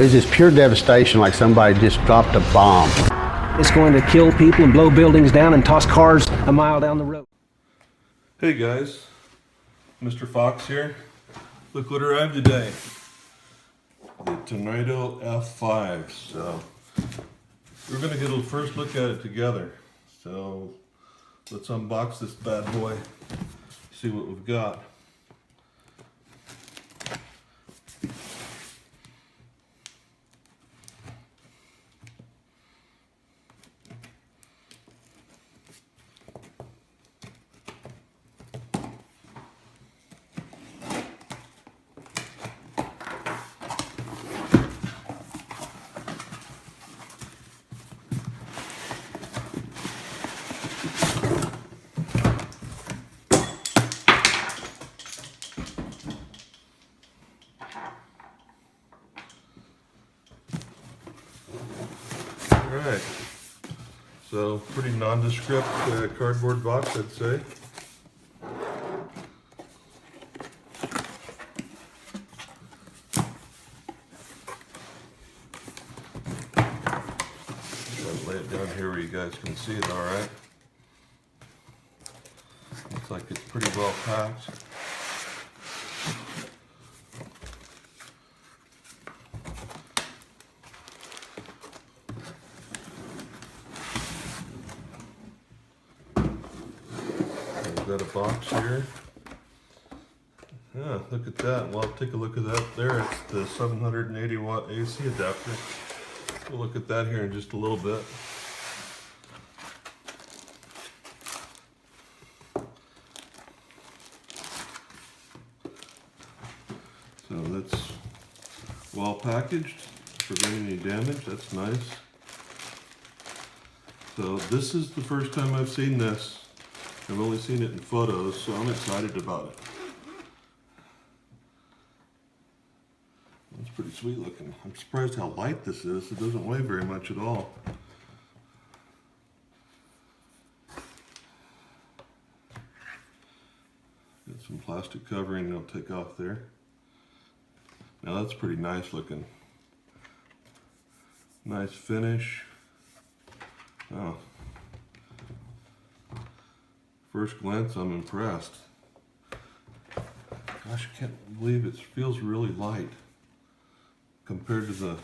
It's just pure devastation, like somebody just dropped a bomb. It's going to kill people and blow buildings down and toss cars a mile down the road. Hey guys, Mr. Fox here. Look what arrived today. The Tornado F5. So we're gonna get a first look at it together. So let's unbox this bad boy, see what we've got. Alright, so pretty nondescript cardboard box, I'd say. I'll lay it down here where you guys can see it alright. Looks like it's pretty well packed. We've got a box here. Yeah, look at that. Well, take a look at that there. It's the 780 watt AC adapter. We'll look at that here in just a little bit. So that's well packaged, preventing any damage. That's nice. So this is the first time I've seen this. I've only seen it in photos, so I'm excited about it. It's pretty sweet looking. I'm surprised how light this is. It doesn't weigh very much at all. Got some plastic covering I'll take off there. Now that's pretty nice looking. Nice finish. Oh. First glance, I'm impressed. Gosh, I can't believe it feels really light compared to the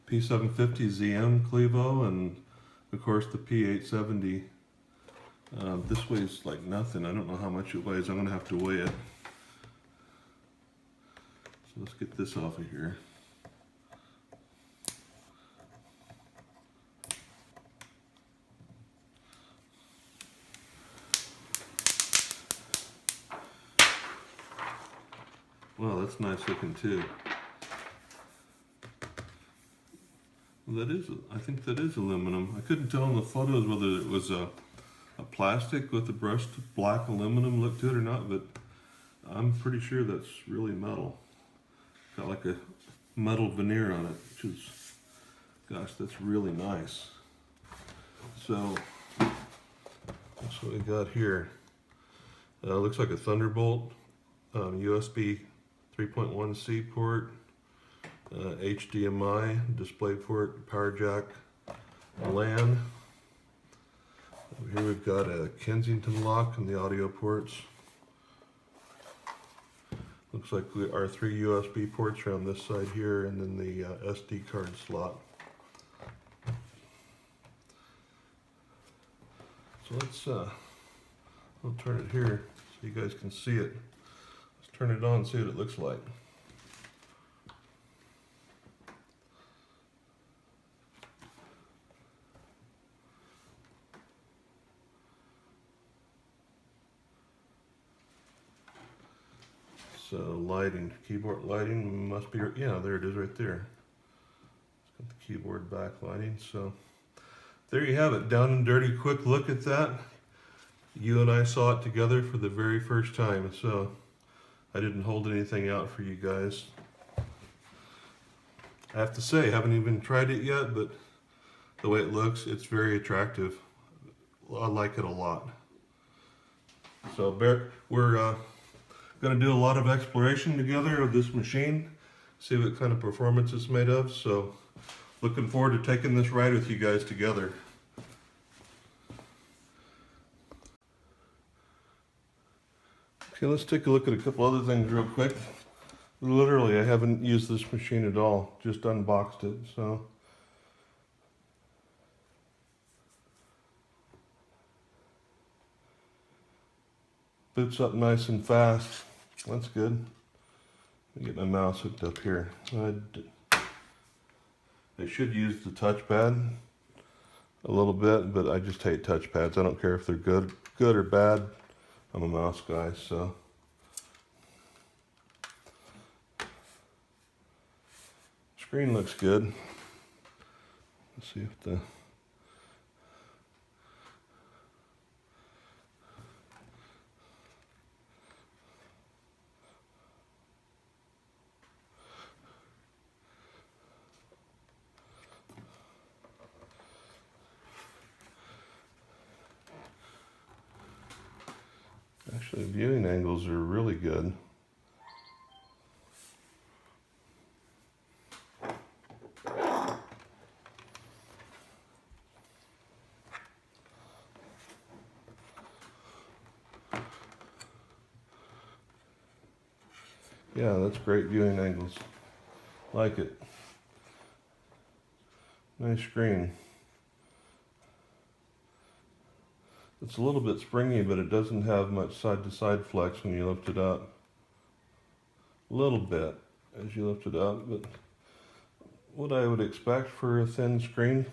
P750 ZM Clevo and of course the P870. This weighs like nothing. I don't know how much it weighs. I'm gonna have to weigh it. So let's get this off of here. Wow, that's nice looking too. Well, that is, I think that is aluminum. I couldn't tell in the photos whether it was a plastic with a brushed black aluminum look to it or not, but I'm pretty sure that's really metal. Got like a metal veneer on it, which is, gosh, that's really nice. So, that's what we got here. Looks like a Thunderbolt, USB 3.1C port, HDMI, display port, power jack, LAN. Over here we've got a Kensington lock and the audio ports. Looks like our 3 USB ports are on this side here, and then the SD card slot. So let's I'll turn it here so you guys can see it. Let's turn it on and see what it looks like. So lighting, keyboard lighting must be, yeah, there it is right there. It's got the keyboard backlighting. So there you have it, down and dirty, quick look at that. You and I saw it together for the very first time, so I didn't hold anything out for you guys. I have to say, I haven't even tried it yet, but the way it looks, it's very attractive. I like it a lot. So we're going to do a lot of exploration together of this machine. see what kind of performance it's made of. So looking forward to taking this ride with you guys together. Okay, let's take a look at a couple other things real quick. Literally, I haven't used this machine at all, just unboxed it, so. Boots up nice and fast. That's good. Let me get my mouse hooked up here. I should use the touchpad a little bit, but I just hate touchpads. I don't care if they're good or bad. I'm a mouse guy, so. Screen looks good. Let's see if the actually viewing angles are really good. Yeah, that's great viewing angles. Like it. Nice screen. It's a little bit springy, but it doesn't have much side-to-side flex when you lift it up. A little bit as you lift it up, but what I would expect for a thin screen.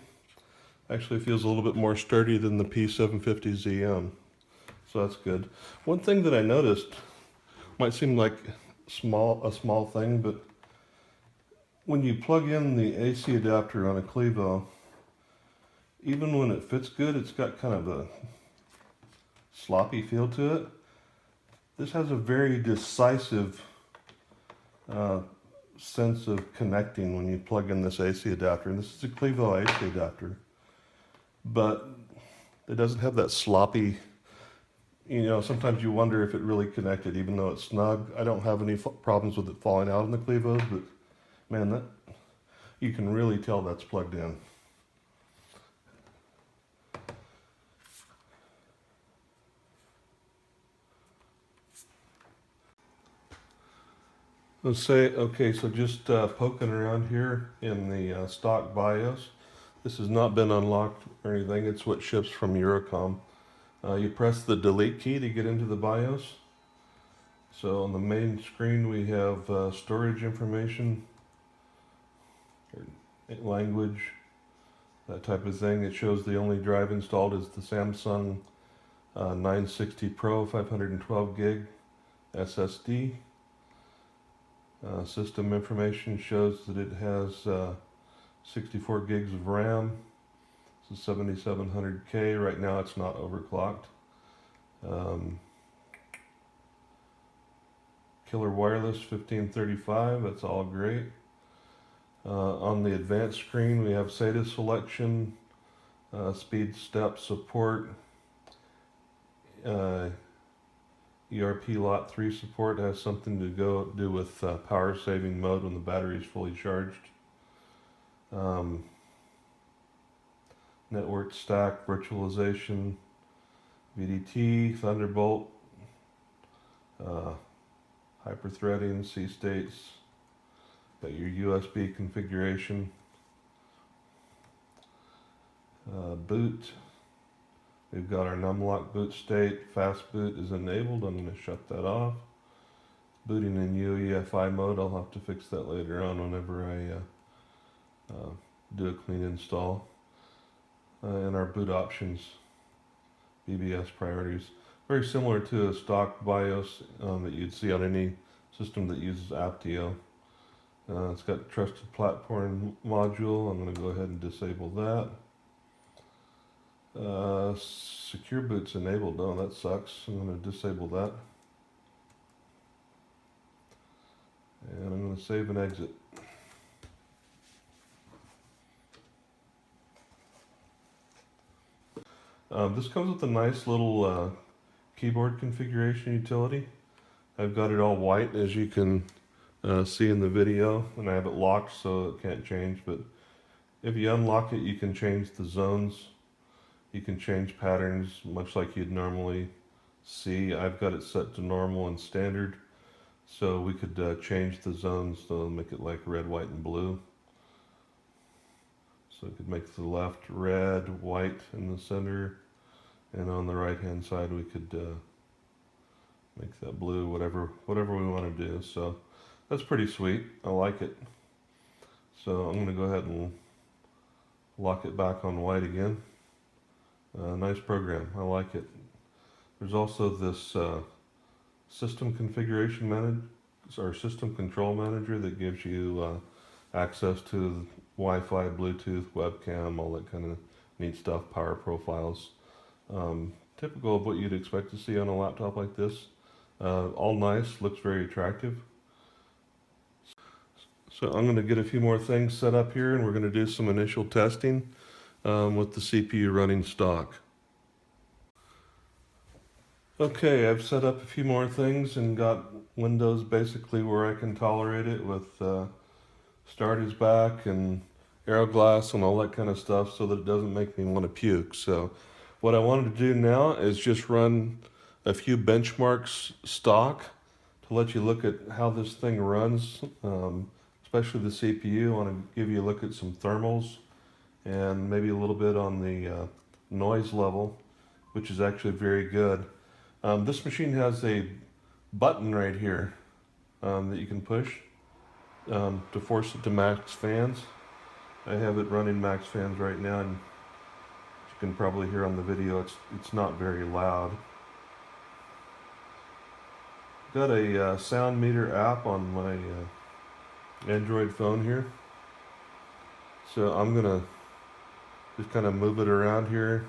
Actually feels a little bit more sturdy than the P750ZM, so that's good. One thing that I noticed, might seem like a small thing, but when you plug in the AC adapter on a Clevo, even when it fits good, it's got kind of a sloppy feel to it. This has a very decisive sense of connecting when you plug in this AC adapter, and this is a Clevo AC adapter, but it doesn't have that sloppy, you know, sometimes you wonder if it really connected even though it's snug. I don't have any problems with it falling out in the Clevos, but man, that you can really tell that's plugged in. Let's say, okay, so just poking around here in the stock BIOS. This has not been unlocked or anything. It's what ships from Eurocom. You press the delete key to get into the BIOS. So on the main screen we have storage information, language, that type of thing. It shows the only drive installed is the Samsung 960 Pro 512 gig SSD. System information shows that it has 64 gigs of RAM. It's a 7700K. Right now it's not overclocked. Killer Wireless 1535, that's all great. On the advanced screen we have SATA selection, speed step support, ERP Lot 3 support has something to do with power saving mode when the battery is fully charged. Network stack, virtualization, VDT, Thunderbolt, hyperthreading, C states, got your USB configuration, boot. We've got our numlock boot state. Fast boot is enabled. I'm going to shut that off. Booting in UEFI mode. I'll have to fix that later on whenever I do a clean install. And our boot options, BBS priorities. Very similar to a stock BIOS that you'd see on any system that uses Aptio. It's got trusted platform module. I'm going to go ahead and disable that. Secure boot's enabled. Oh, that sucks. I'm going to disable that. And I'm going to save and exit. This comes with a nice little keyboard configuration utility. I've got it all white, as you can see in the video, and I have it locked so it can't change, but if you unlock it, you can change the zones. You can change patterns much like you'd normally see. I've got it set to normal and standard, so we could change the zones to make it like red, white, and blue. So it could make the left red, white in the center, and on the right hand side we could make that blue, whatever we want to do. So that's pretty sweet. I like it. So I'm going to go ahead and lock it back on white again. Nice program. I like it. There's also this system configuration manager, or system control manager, that gives you access to Wi-Fi, Bluetooth, webcam, all that kind of neat stuff, power profiles. Typical of what you'd expect to see on a laptop like this. All nice, looks very attractive. So I'm going to get a few more things set up here, and we're going to do some initial testing with the CPU running stock. Okay, I've set up a few more things and got Windows basically where I can tolerate it, with start is back and arrow glass and all that kind of stuff, so that it doesn't make me want to puke. So what I wanted to do now is just run a few benchmarks stock to let you look at how this thing runs, especially the CPU. I want to give you a look at some thermals and maybe a little bit on the noise level, which is actually very good. This machine has a button right here that you can push to force it to max fans. I have it running max fans right now, and as you can probably hear on the video, it's not very loud. Got a sound meter app on my Android phone here, so I'm gonna just kind of move it around here.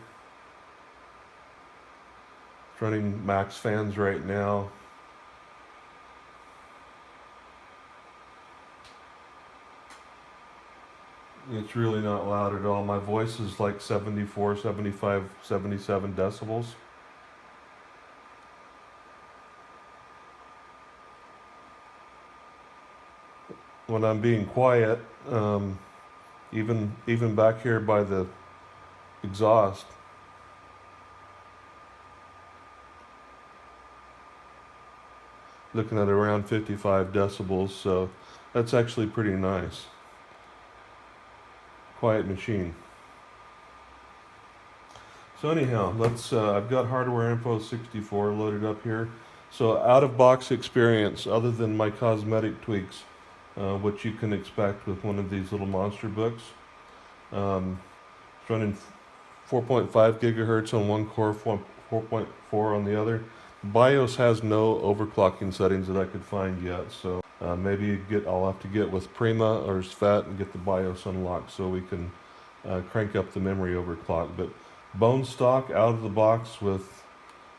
It's running max fans right now. It's really not loud at all. My voice is like 74, 75, 77 decibels. When I'm being quiet, even back here by the exhaust, looking at around 55 decibels, so that's actually pretty nice. Quiet machine. So anyhow, let's. I've got hardware info 64 loaded up here. So out of box experience, other than my cosmetic tweaks, what you can expect with one of these little monster books. It's running 4.5 gigahertz on one core, 4.4 on the other. BIOS has no overclocking settings that I could find yet, so maybe I'll have to get with Prima or SFAT and get the BIOS unlocked so we can crank up the memory overclock. But bone stock out of the box with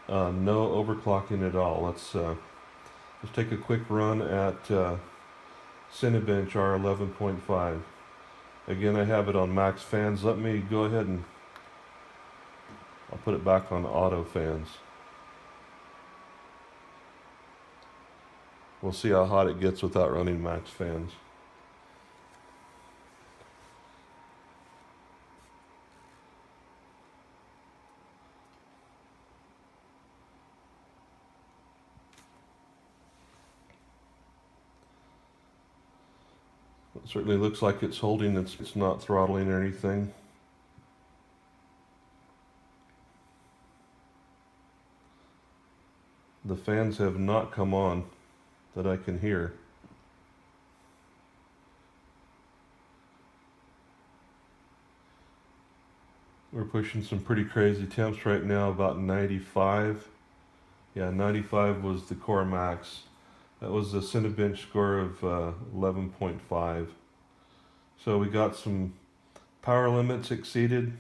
no overclocking at all. Let's take a quick run at Cinebench R11.5. Again, I have it on max fans. Let me go ahead and I'll put it back on auto fans. We'll see how hot it gets without running max fans. It certainly looks like it's holding, it's not throttling or anything. The fans have not come on that I can hear. We're pushing some pretty crazy temps right now, about 95. Yeah, 95 was the core max. That was the Cinebench score of 11.5. So we got some power limits exceeded,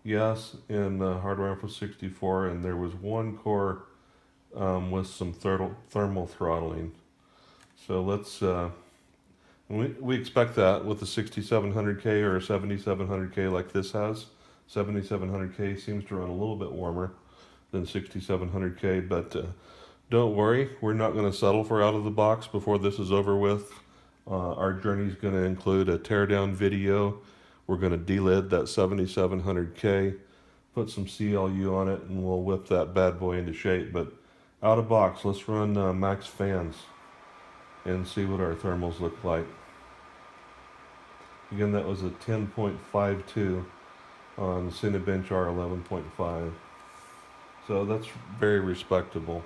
yes, in hardware info 64, and there was one core with some thermal throttling. So let's, we expect that with the 6700K or a 7700K like this has. 7700K seems to run a little bit warmer than 6700K, but Don't worry, we're not going to settle for out of the box before this is over with. Our journey is going to include a teardown video. We're going to delid that 7700K, put some CLU on it, and we'll whip that bad boy into shape. But out of box, let's run max fans and see what our thermals look like. Again, that was a 10.52 on Cinebench R11.5. So that's very respectable.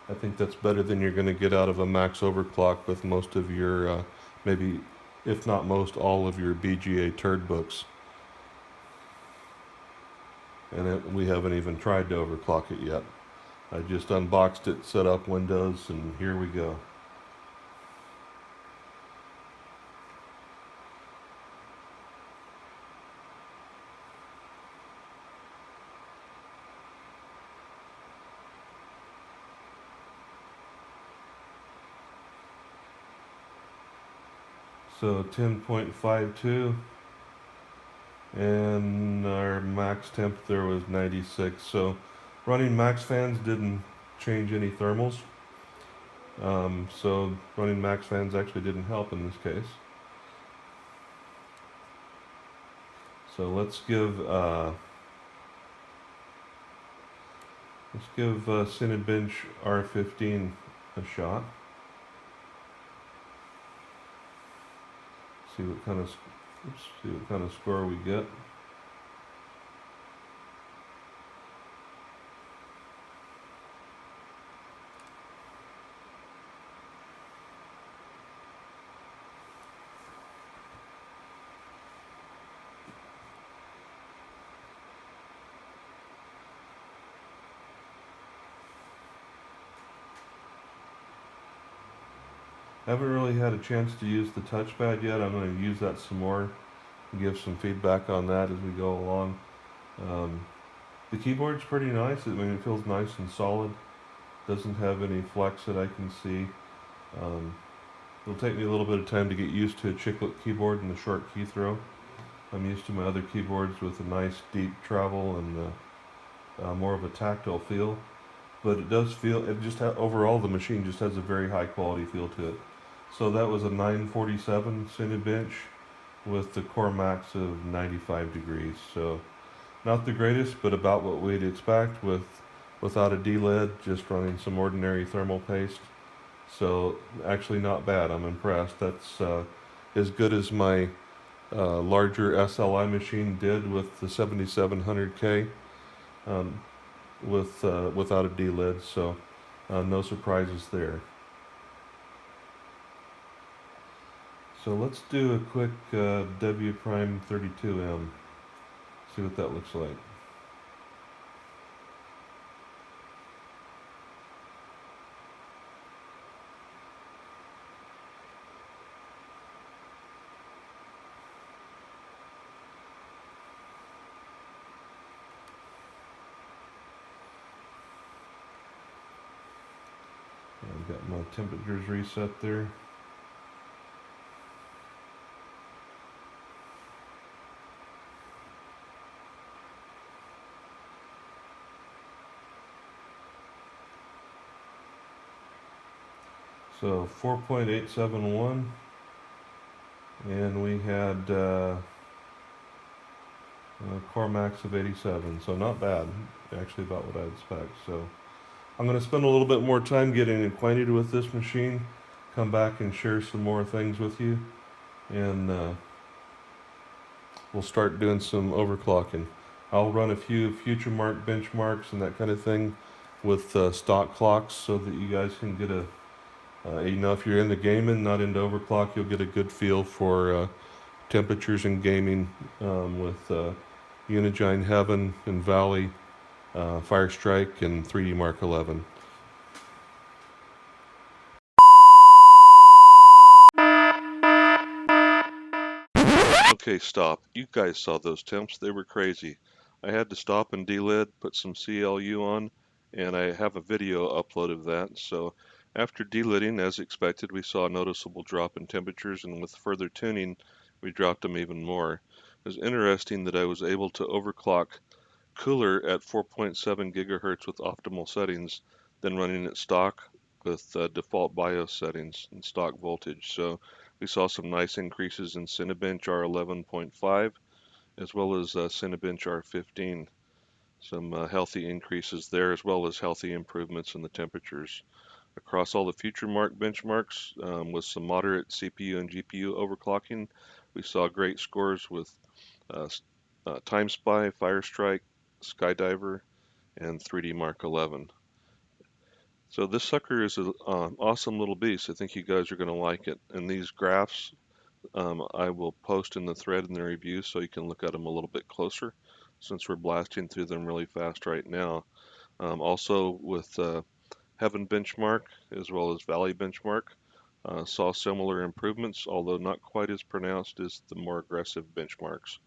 I think that's better than you're going to get out of a max overclock with most of your, maybe, if not most, all of your BGA turd books. And we haven't even tried to overclock it yet. I just unboxed it, set up Windows, and here we go. So 10.52, and our max temp there was 96. So running max fans didn't change any thermals. So running max fans actually didn't help in this case. So let's give Cinebench R15 a shot. See what kind of score we get. I haven't really had a chance to use the touchpad yet. I'm going to use that some more and give some feedback on that as we go along. The keyboard's pretty nice. I mean, it feels nice and solid. Doesn't have any flex that I can see. It'll take me a little bit of time to get used to a chiclet keyboard and the short key throw. I'm used to my other keyboards with a nice deep travel and more of a tactile feel. But it does feel, overall the machine just has a very high quality feel to it. So that was a 947 Cinebench with the core max of 95 degrees. So not the greatest, but about what we'd expect without a D-lid, just running some ordinary thermal paste. So actually not bad. I'm impressed. That's as good as my larger SLI machine did with the 7700K without a D-lid. So no surprises there. So let's do a quick W prime 32M. See what that looks like. I've got my temperatures reset there. So 4.871, and we had a core max of 87, so not bad, actually about what I'd expect. So I'm going to spend a little bit more time getting acquainted with this machine, come back and share some more things with you, and we'll start doing some overclocking. I'll run a few future mark benchmarks and that kind of thing with stock clocks so that you guys can get a if you're into gaming, not into overclock, you'll get a good feel for temperatures in gaming with Unigine Heaven and Valley, Firestrike, and 3D Mark 11. Okay, stop. You guys saw those temps. They were crazy. I had to stop and delid, put some CLU on, and I have a video upload of that. So after delidding, as expected, we saw a noticeable drop in temperatures, and with further tuning, we dropped them even more. It was interesting that I was able to overclock cooler at 4.7 gigahertz with optimal settings than running at stock with default BIOS settings and stock voltage. So we saw some nice increases in Cinebench R11.5 as well as Cinebench R15. Some healthy increases there as well as healthy improvements in the temperatures. Across all the future mark benchmarks with some moderate CPU and GPU overclocking, we saw great scores with uh, Time Spy, Firestrike, Skydiver, and 3D Mark 11. So this sucker is an awesome little beast. I think you guys are going to like it. And these graphs I will post in the thread in the review so you can look at them a little bit closer since we're blasting through them really fast right now. Also with Heaven benchmark as well as Valley benchmark saw similar improvements, although not quite as pronounced as the more aggressive benchmarks.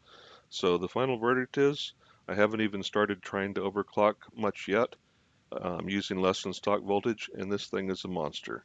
So the final verdict is I haven't even started trying to overclock much yet. I'm using less than stock voltage, and this thing is a monster.